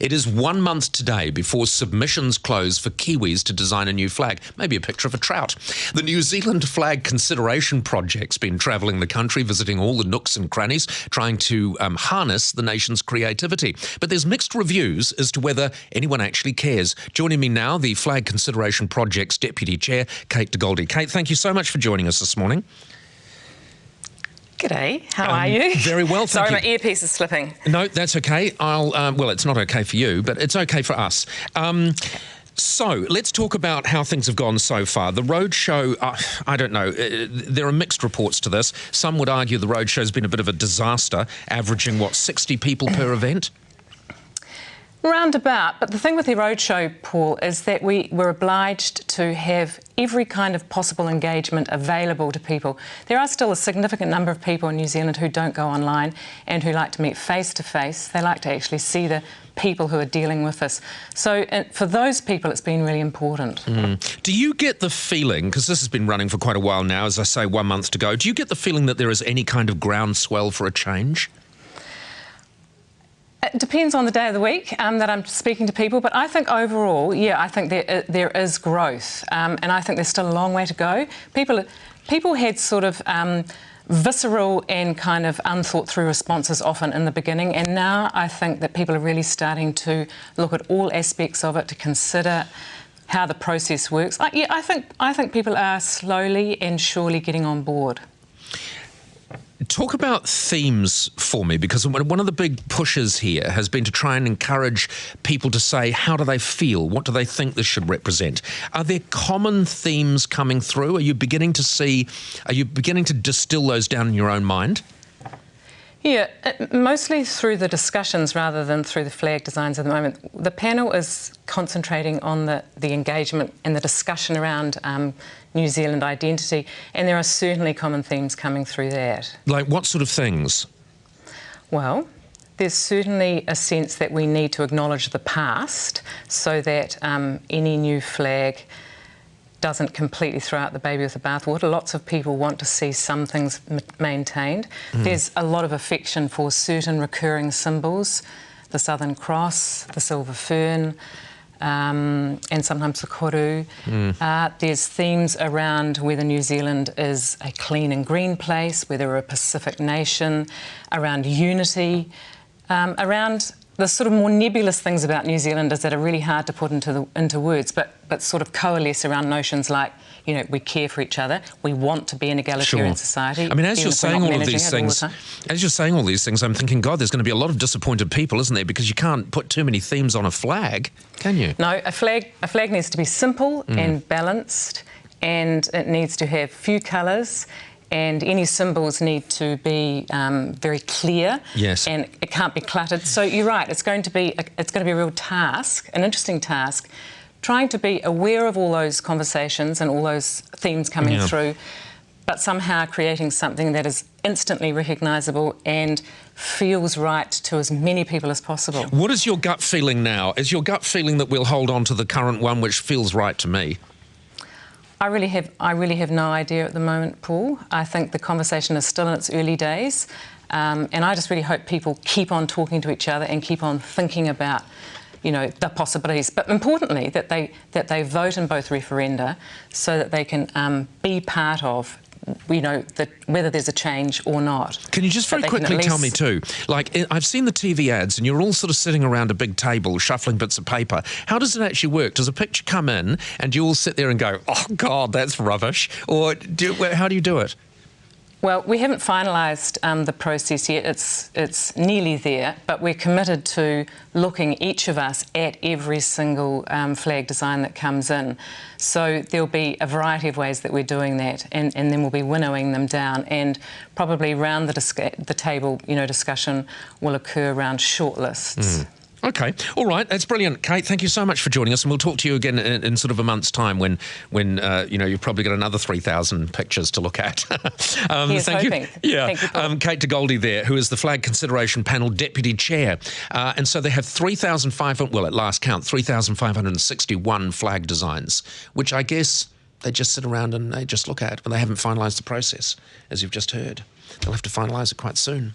It is 1 month today before submissions close for Kiwis to design a new flag, maybe a picture of a trout. The New Zealand Flag Consideration Project's been travelling the country, visiting all the nooks and crannies, trying to harness the nation's creativity. But there's mixed reviews as to whether anyone actually cares. Joining me now, the Flag Consideration Project's Deputy Chair, Kate de Goldi. Kate, thank you so much for joining us this morning. G'day, how are you? Very well, thank you. Sorry, my earpiece is slipping. No, that's okay. Well, it's not okay for you, but it's okay for us. So let's talk about how things have gone so far. The roadshow, I don't know, there are mixed reports to this. Some would argue the roadshow's been a bit of a disaster, averaging, 60 people per event? Roundabout, but the thing with the roadshow, Paul, is that we were obliged to have every kind of possible engagement available to people. There are still a significant number of people in New Zealand who don't go online and who like to meet face to face. They like to actually see the people who are dealing with this. So for those people, it's been really important. Do you get the feeling, because this has been running for quite a while now, as I say, 1 month to go, do you get the feeling that there is any kind of groundswell for a change? It depends on the day of the week that I'm speaking to people, but I think overall, I think there is growth, and I think there's still a long way to go. People had sort of visceral and kind of unthought through responses often in the beginning, and now I think that people are really starting to look at all aspects of it, to consider how the process works. I think people are slowly and surely getting on board. Talk about themes for me, because one of the big pushes here has been to try and encourage people to say, how do they feel? What do they think this should represent? Are there common themes coming through? Are you beginning to distill those down in your own mind? Yeah, mostly through the discussions rather than through the flag designs at the moment. The panel is concentrating on the engagement and the discussion around New Zealand identity, and there are certainly common themes coming through that. Like what sort of things? Well, there's certainly a sense that we need to acknowledge the past so that any new flag doesn't completely throw out the baby with the bathwater. Lots of people want to see some things maintained. There's a lot of affection for certain recurring symbols, the Southern Cross, the silver fern, and sometimes the koru. There's themes around whether New Zealand is a clean and green place, whether we're a Pacific nation, around unity, around the sort of more nebulous things about New Zealanders that are really hard to put into words, but sort of coalesce around notions like, we care for each other, we want to be an egalitarian society. I mean, as you're saying all these things, I'm thinking, God, there's going to be a lot of disappointed people, isn't there? Because you can't put too many themes on a flag, can you? No, a flag needs to be simple and balanced, and it needs to have few colours, and any symbols need to be very clear. Yes. And it can't be cluttered. So you're right, it's going to be a real task, an interesting task, trying to be aware of all those conversations and all those themes coming through, but somehow creating something that is instantly recognisable and feels right to as many people as possible. What is your gut feeling now? Is your gut feeling that we'll hold on to the current one, which feels right to me? I really have no idea at the moment, Paul. I think the conversation is still in its early days, and I just really hope people keep on talking to each other and keep on thinking about, the possibilities. But importantly, that they vote in both referenda so that they can be part of, whether there's a change or not. Can you just very quickly tell me too, I've seen the TV ads and you're all sort of sitting around a big table shuffling bits of paper. How does it actually work? Does a picture come in and you all sit there and go, oh God, that's rubbish? Or how do you do it? Well, we haven't finalised the process yet. It's nearly there, but we're committed to looking, each of us, at every single flag design that comes in. So there'll be a variety of ways that we're doing that, and then we'll be winnowing them down. And probably around the table, discussion will occur around shortlists. Okay, all right, that's brilliant. Kate, thank you so much for joining us, and we'll talk to you again in sort of a month's time when you've probably got another 3,000 pictures to look at. Thank you. Yeah, thank you, Kate de Goldi there, who is the Flag Consideration Panel Deputy Chair. And so they have 3,500, well, at last count, 3,561 flag designs, which I guess they just sit around and they just look at, but they haven't finalised the process, as you've just heard. They'll have to finalise it quite soon.